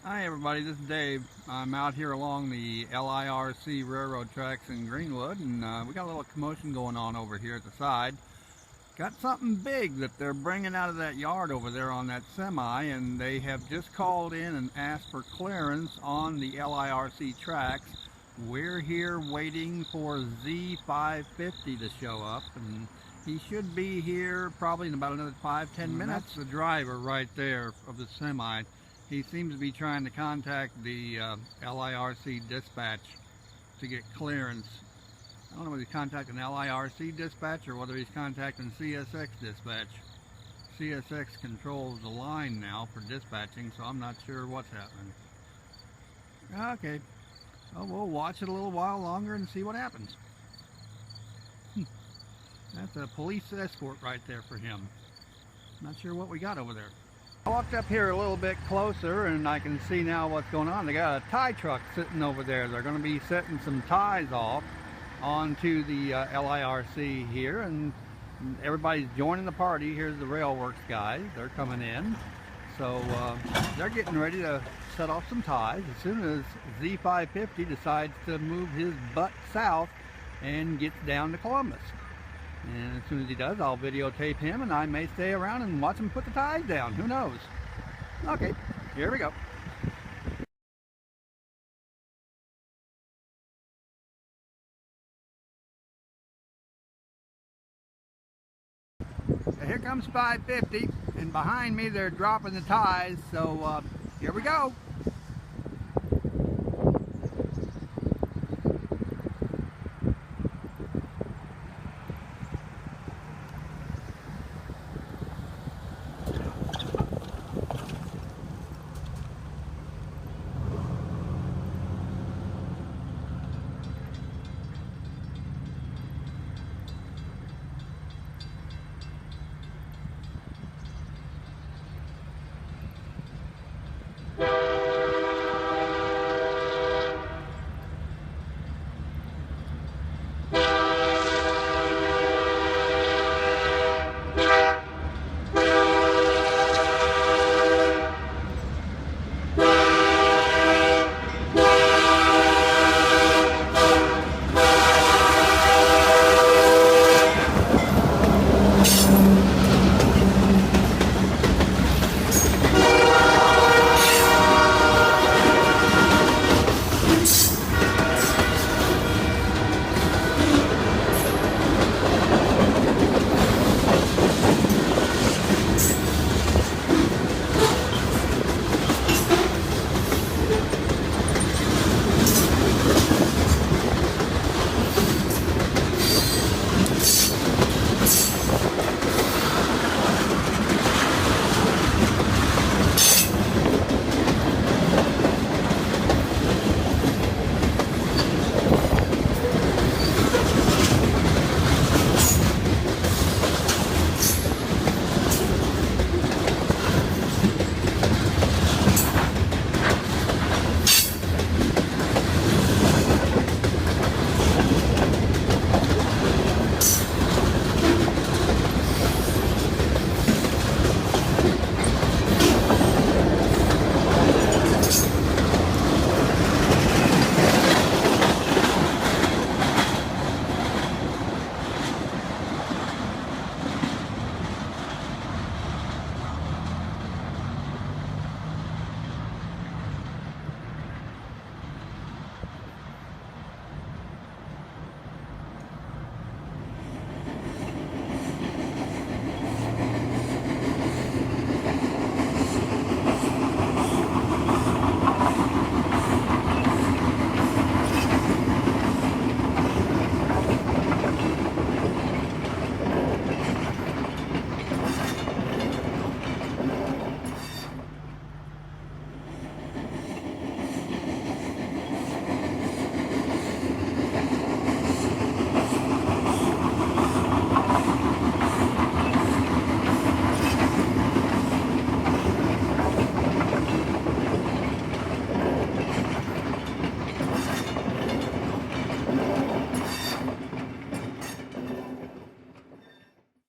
Hi everybody, this is Dave. I'm out here along the LIRC railroad tracks in Greenwood, and we got a little commotion going on over here at the side. Got something big that they're bringing out of that yard over there on that semi, and they have just called in and asked for clearance on the LIRC tracks. We're here waiting for Z550 to show up, and he should be here probably in about another 5-10 minutes. That's the driver right there of the semi. He seems to be trying to contact the LIRC dispatch to get clearance. I don't know whether he's contacting LIRC dispatch or whether he's contacting CSX dispatch. CSX controls the line now for dispatching, so I'm not sure what's happening. Okay, well, we'll watch it a little while longer and see what happens. That's a police escort right there for him. Not sure what we got over there. I walked up here a little bit closer and I can see now what's going on. They got a tie truck sitting over there. They're going to be setting some ties off onto the LIRC here, and everybody's joining the party. Here's the railworks guys. They're coming in. So they're getting ready to set off some ties as soon as Z550 decides to move his butt south and gets down to Columbus. And as soon as he does, I'll videotape him, and I may stay around and watch him put the ties down. Who knows? Okay, here we go. So here comes 550, and behind me they're dropping the ties, so here we go.